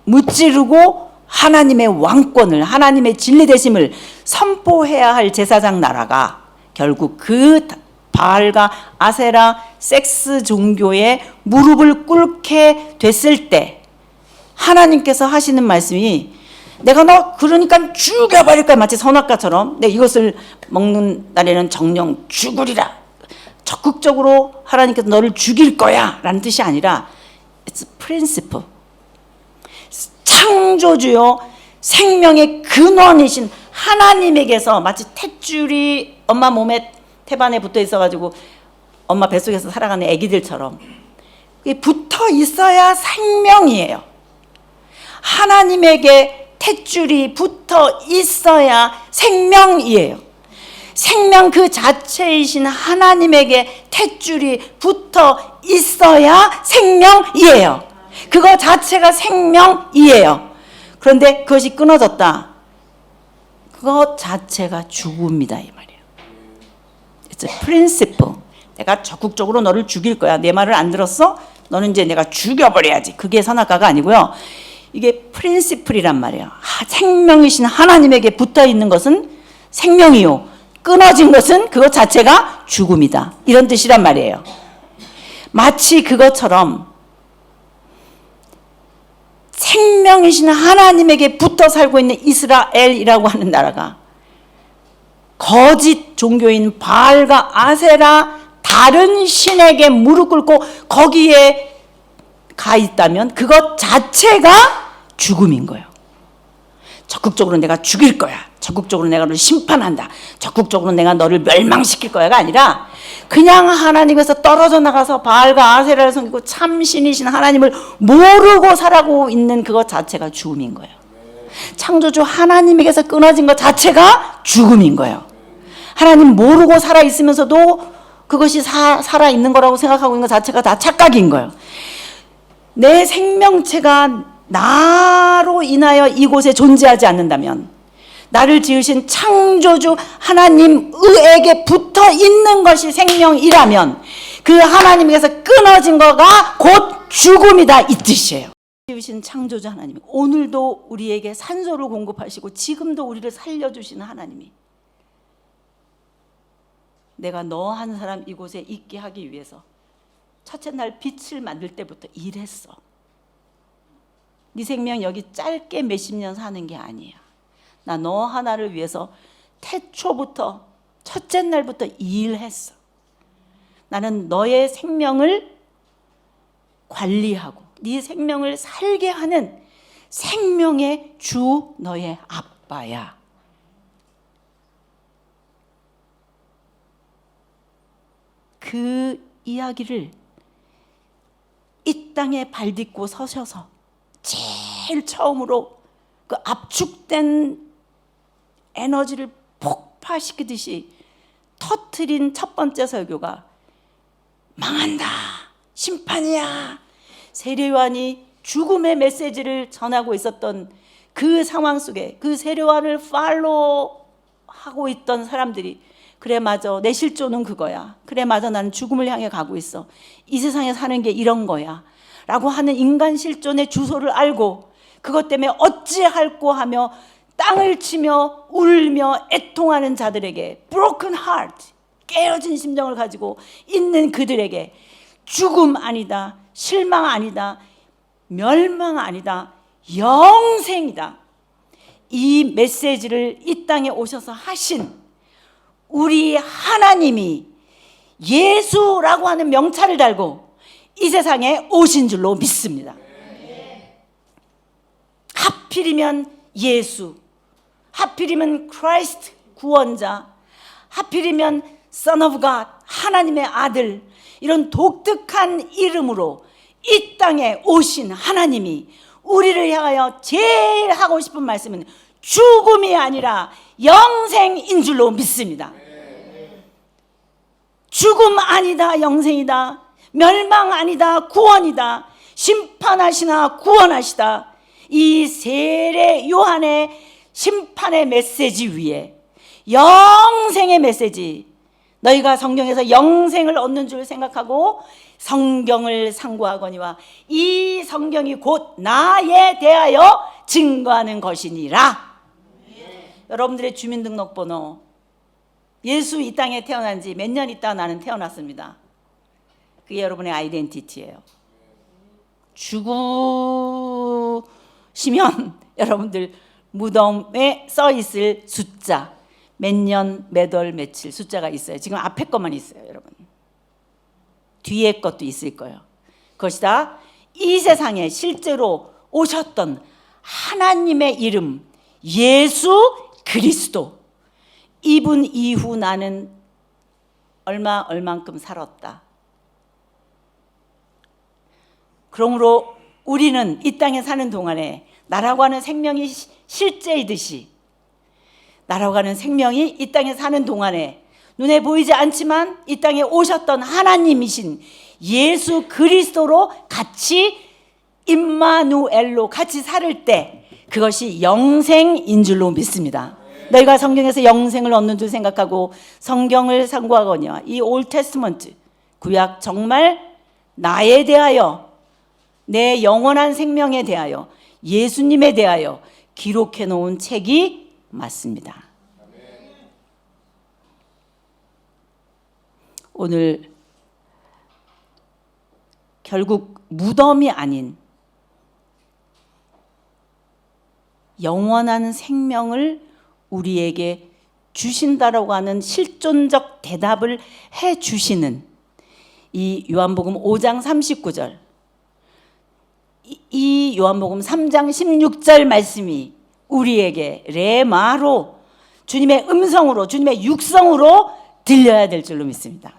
무찌르고 하나님의 왕권을, 하나님의 진리 되심을 선포해야 할 제사장 나라가 결국 그 바알과 아세라 섹스 종교에 무릎을 꿇게 됐을 때 하나님께서 하시는 말씀이, 내가 너 그러니까 죽여버릴 거야. 마치 선악과처럼 내 이것을 먹는 날에는 정령 죽으리라. 적극적으로 하나님께서 너를 죽일 거야 라는 뜻이 아니라 It's principle. 창조주요 생명의 근원이신 하나님에게서, 마치 탯줄이 엄마 몸에 태반에 붙어 있어가지고 엄마 뱃속에서 살아가는 아기들처럼 붙어 있어야 생명이에요. 하나님에게 탯줄이 붙어 있어야 생명이에요. 생명 그 자체이신 하나님에게 탯줄이 붙어 있어야 생명이에요. 그거 자체가 생명이에요. 그런데 그것이 끊어졌다. 그것 자체가 죽음이다 이 말이에요. It's a principle. 내가 적극적으로 너를 죽일 거야. 내 말을 안 들었어? 너는 이제 내가 죽여버려야지. 그게 선악과가 아니고요. 이게 프린시플이란 말이에요. 생명이신 하나님에게 붙어 있는 것은 생명이요, 끊어진 것은 그것 자체가 죽음이다. 이런 뜻이란 말이에요. 마치 그것처럼 생명이신 하나님에게 붙어 살고 있는 이스라엘이라고 하는 나라가 거짓 종교인 바알과 아세라 다른 신에게 무릎 꿇고 거기에 가 있다면 그것 자체가 죽음인 거예요. 적극적으로 내가 죽일 거야, 적극적으로 내가 너를 심판한다, 적극적으로 내가 너를 멸망시킬 거야가 아니라 그냥 하나님에서 떨어져 나가서 바알과 아세라를 섬기고 참신이신 하나님을 모르고 살아가고 있는 그것 자체가 죽음인 거예요. 창조주 하나님에게서 끊어진 것 자체가 죽음인 거예요. 하나님 모르고 살아있으면서도 그것이 살아있는 거라고 생각하고 있는 것 자체가 다 착각인 거예요. 내 생명체가 나로 인하여 이곳에 존재하지 않는다면, 나를 지으신 창조주 하나님에게 붙어 있는 것이 생명이라면 그 하나님에게서 끊어진 거가 곧 죽음이다 이 뜻이에요. 지으신 창조주 하나님, 오늘도 우리에게 산소를 공급하시고 지금도 우리를 살려주시는 하나님이 내가 너 한 사람 이곳에 있게 하기 위해서 첫째 날 빛을 만들 때부터 일했어. 네 생명 여기 짧게 몇십 년 사는 게 아니야. 나 너 하나를 위해서 태초부터 첫째 날부터 일했어. 나는 너의 생명을 관리하고 네 생명을 살게 하는 생명의 주 너의 아빠야. 그 이야기를 이 땅에 발 딛고 서셔서 제일 처음으로 그 압축된 에너지를 폭발시키듯이 터트린 첫 번째 설교가 망한다, 심판이야. 세례요한이 죽음의 메시지를 전하고 있었던 그 상황 속에 그 세례요한을 팔로우하고 있던 사람들이 그래 맞아, 내 실존은 그거야. 그래 맞아, 나는 죽음을 향해 가고 있어. 이 세상에 사는 게 이런 거야 라고 하는 인간 실존의 주소를 알고 그것 때문에 어찌할꼬 하며 땅을 치며 울며 애통하는 자들에게 broken heart, 깨어진 심정을 가지고 있는 그들에게 죽음 아니다, 실망 아니다, 멸망 아니다, 영생이다, 이 메시지를 이 땅에 오셔서 하신 우리 하나님이 예수라고 하는 명찰을 달고 이 세상에 오신 줄로 믿습니다. 하필이면 예수, 하필이면 크라이스트 구원자, 하필이면 Son of God, 하나님의 아들, 이런 독특한 이름으로 이 땅에 오신 하나님이 우리를 향하여 제일 하고 싶은 말씀은 죽음이 아니라 영생인 줄로 믿습니다. 죽음 아니다, 영생이다. 멸망 아니다, 구원이다. 심판하시나 구원하시다. 이 세례 요한의 심판의 메시지 위에 영생의 메시지, 너희가 성경에서 영생을 얻는 줄 생각하고 성경을 상고하거니와 이 성경이 곧 나에 대하여 증거하는 것이니라. 여러분들의 주민등록번호, 예수 이 땅에 태어난 지 몇 년 있다 나는 태어났습니다. 그게 여러분의 아이덴티티예요. 죽으시면 여러분들 무덤에 써 있을 숫자, 몇 년, 몇 월, 며칠 숫자가 있어요. 지금 앞에 것만 있어요, 여러분. 뒤에 것도 있을 거예요. 그것이 다 이 세상에 실제로 오셨던 하나님의 이름 예수 그리스도, 이분 이후 나는 얼만큼 살았다. 그러므로 우리는 이 땅에 사는 동안에 나라고 하는 생명이 실제이듯이, 나라고 하는 생명이 이 땅에 사는 동안에 눈에 보이지 않지만 이 땅에 오셨던 하나님이신 예수 그리스도로 같이 임마누엘로 같이 살 때 그것이 영생인 줄로 믿습니다. 너희가 성경에서 영생을 얻는 줄 생각하고 성경을 상고하거니와 이 올 테스트먼트 구약 정말 나에 대하여, 내 영원한 생명에 대하여, 예수님에 대하여 기록해 놓은 책이 맞습니다. 오늘 결국 무덤이 아닌 영원한 생명을 우리에게 주신다라고 하는 실존적 대답을 해 주시는 이 요한복음 5장 39절, 이 요한복음 3장 16절 말씀이 우리에게 레마로, 주님의 음성으로, 주님의 육성으로 들려야 될 줄로 믿습니다.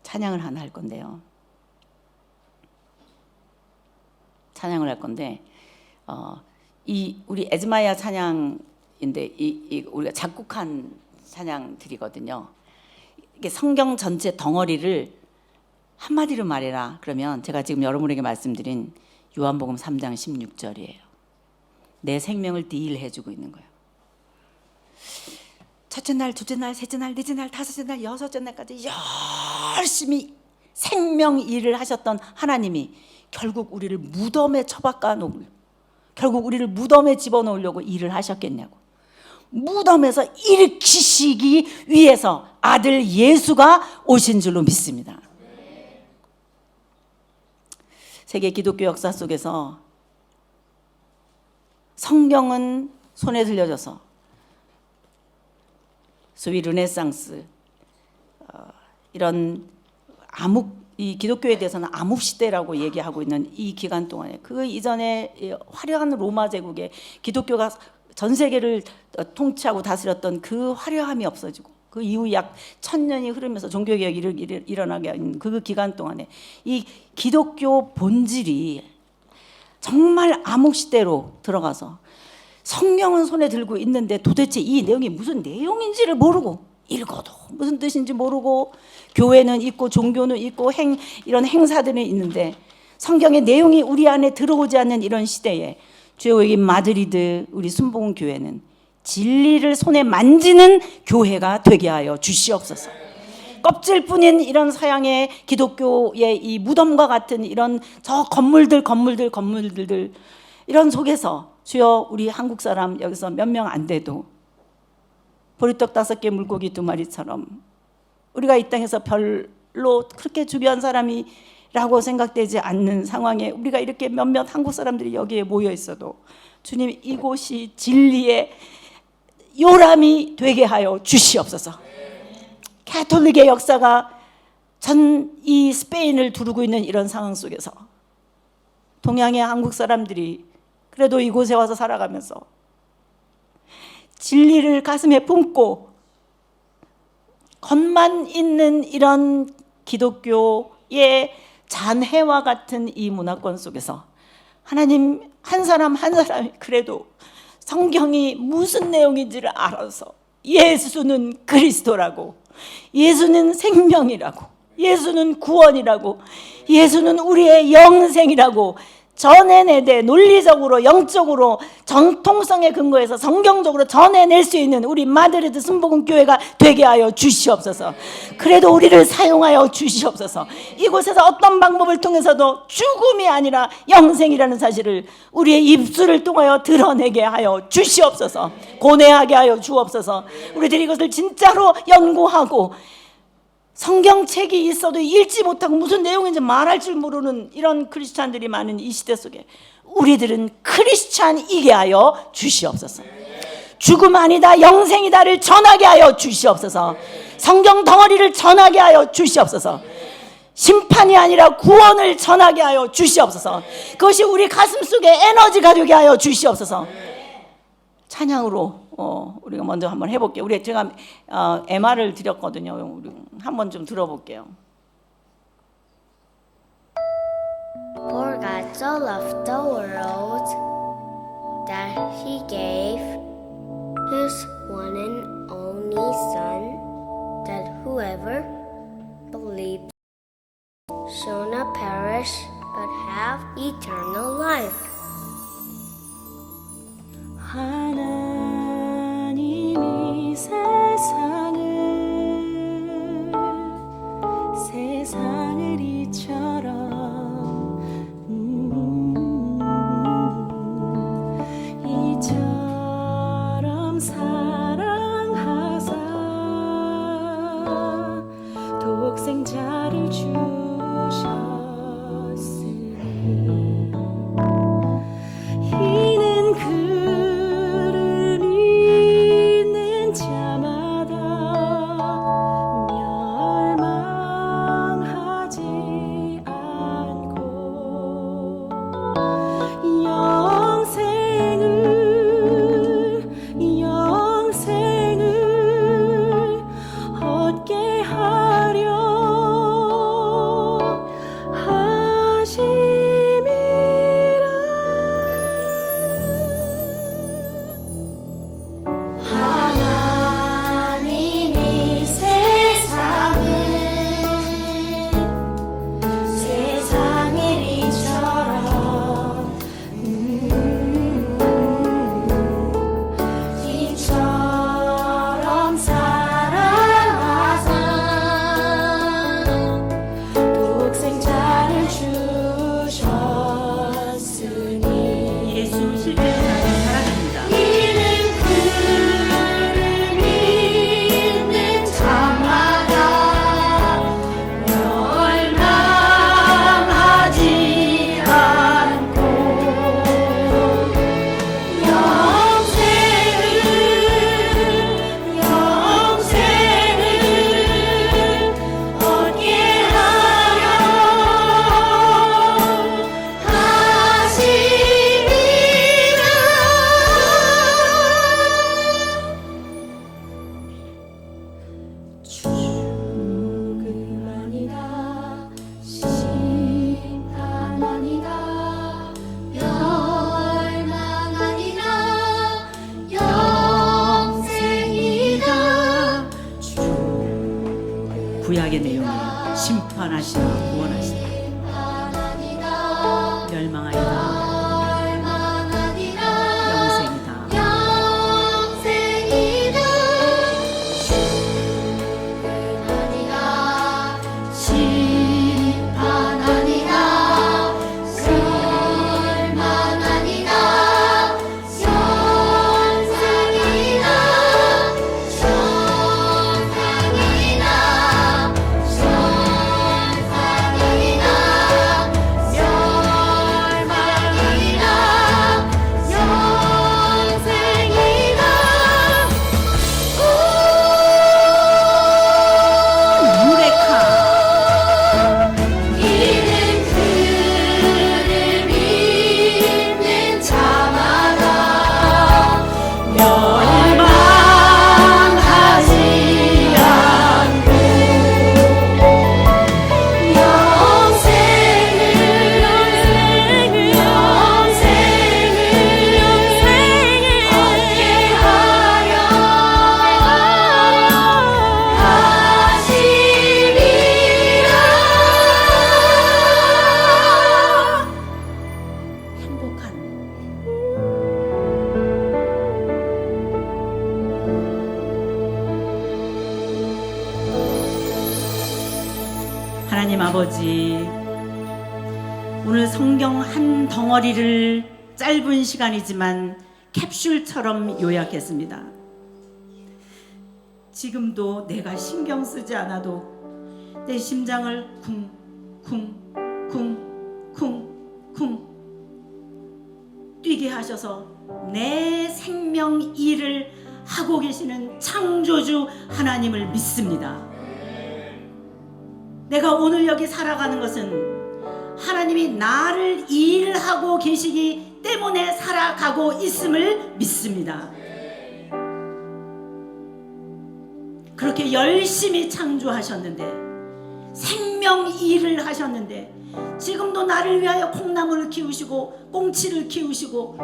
찬양을 하나 할 건데요. 찬양을 할 건데, 이 우리 에즈마야 찬양인데 이 우리가 작곡한 찬양들이거든요. 이게 성경 전체 덩어리를 한마디로 말해라 그러면 제가 지금 여러분에게 말씀드린 요한복음 3장 16절이에요. 내 생명을 딜해주고 있는 거예요. 첫째 날, 둘째 날, 셋째 날, 넷째 날, 다섯째 날, 여섯째 날까지 열심히 생명 일을 하셨던 하나님이 결국 우리를 무덤에 처박아 놓으려고, 결국 우리를 무덤에 집어넣으려고 일을 하셨겠냐고. 무덤에서 일으키시기 위해서 아들 예수가 오신 줄로 믿습니다. 세계 기독교 역사 속에서 성경은 손에 들려져서 소위 르네상스, 이런 이 기독교에 대해서는 암흑 시대라고 얘기하고 있는 이 기간 동안에, 그 이전에 화려한 로마 제국에 기독교가 전 세계를 통치하고 다스렸던 그 화려함이 없어지고 그 이후 약 1000년이 흐르면서 종교개혁이 일어나게 한 그 기간 동안에 이 기독교 본질이 정말 암흑시대로 들어가서 성경은 손에 들고 있는데 도대체 이 내용이 무슨 내용인지를 모르고 읽어도 무슨 뜻인지 모르고 교회는 있고 종교는 있고 이런 행사들은 있는데 성경의 내용이 우리 안에 들어오지 않는 이런 시대에 주여 여기 마드리드 우리 순복음 교회는 진리를 손에 만지는 교회가 되게 하여 주시옵소서. 껍질뿐인 이런 서양의 기독교의 이 무덤과 같은 이런 저 건물들 이런 속에서 주여 우리 한국 사람 여기서 몇 명 안 돼도 보리떡 5개 물고기 2마리처럼 우리가 이 땅에서 별로 그렇게 중요한 사람이라고 생각되지 않는 상황에 우리가 이렇게 몇몇 한국 사람들이 여기에 모여 있어도 주님 이곳이 진리의 요람이 되게 하여 주시옵소서. 가톨릭의 역사가 전 이 스페인을 두르고 있는 이런 상황 속에서 동양의 한국 사람들이 그래도 이곳에 와서 살아가면서 진리를 가슴에 품고 겉만 있는 이런 기독교의 잔해와 같은 이 문화권 속에서 하나님 한 사람 한 사람이 그래도 성경이 무슨 내용인지를 알아서 예수는 그리스도라고, 예수는 생명이라고, 예수는 구원이라고, 예수는 우리의 영생이라고 전해내되 논리적으로 영적으로 정통성에 근거해서 성경적으로 전해낼 수 있는 우리 마드리드 순복음 교회가 되게 하여 주시옵소서. 그래도 우리를 사용하여 주시옵소서. 이곳에서 어떤 방법을 통해서도 죽음이 아니라 영생이라는 사실을 우리의 입술을 통하여 드러내게 하여 주시옵소서. 고뇌하게 하여 주옵소서. 우리들이 이것을 진짜로 연구하고 성경책이 있어도 읽지 못하고 무슨 내용인지 말할 줄 모르는 이런 크리스찬들이 많은 이 시대 속에 우리들은 크리스찬이게 하여 주시옵소서. 죽음 아니다 영생이다를 전하게 하여 주시옵소서. 성경 덩어리를 전하게 하여 주시옵소서. 심판이 아니라 구원을 전하게 하여 주시옵소서. 그것이 우리 가슴 속에 에너지가 되게 하여 주시옵소서. 찬양으로 우리가 먼저 한번 해볼게요. 우리 제가 MR을 드렸거든요. 우리 한번 좀 들어볼게요. For God so loved the world that He gave His one and only Son, that whoever believes shall not perish but have eternal life. 하나님이 세상을 이처럼 이처럼 사랑하사 독생자를 주셨으니 이는 그를 믿는 자마다 멸망하지 않고 영생을 얻게 하려 하심이라. 하나님이 세상을 이처럼 이처럼 사랑하사 독생자를 주셨으니 예수 실제로 사랑합니다. 이는 그를 믿는 자마다 멸망하지 않고 영생을 얻게 하려 하심이라. 심판하시나 구원하시나 멸망하리라 하나님 아버지, 오늘 성경 한 덩어리를 짧은 시간이지만 캡슐처럼 요약했습니다. 지금도 내가 신경 쓰지 않아도 내 심장을 쿵쿵쿵쿵쿵 뛰게 하셔서 내 생명 일을 하고 계시는 창조주 하나님을 믿습니다. 내가 오늘 여기 살아가는 것은 하나님이 나를 일하고 계시기 때문에 살아가고 있음을 믿습니다. 그렇게 열심히 창조하셨는데, 생명 일을 하셨는데, 지금도 나를 위하여 콩나물을 키우시고 꽁치를 키우시고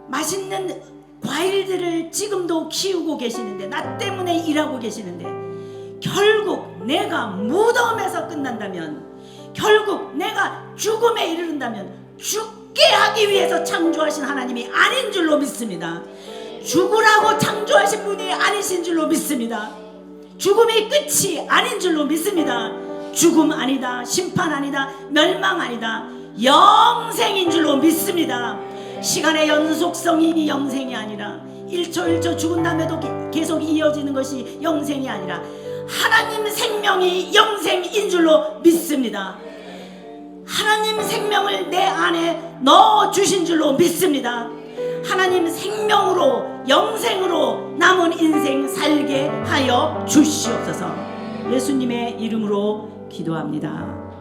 맛있는 과일들을 지금도 키우고 계시는데, 나 때문에 일하고 계시는데, 결국 내가 무덤에서 끝난다면, 결국 내가 죽음에 이르른다면 죽게 하기 위해서 창조하신 하나님이 아닌 줄로 믿습니다. 죽으라고 창조하신 분이 아니신 줄로 믿습니다. 죽음이 끝이 아닌 줄로 믿습니다. 죽음 아니다, 심판 아니다, 멸망 아니다, 영생인 줄로 믿습니다. 시간의 연속성이 영생이 아니라 1초 1초 죽은 다음에도 계속 이어지는 것이 영생이 아니라 하나님 생명이 영생인 줄로 믿습니다. 하나님 생명을 내 안에 넣어주신 줄로 믿습니다. 하나님 생명으로 영생으로 남은 인생 살게 하여 주시옵소서. 예수님의 이름으로 기도합니다.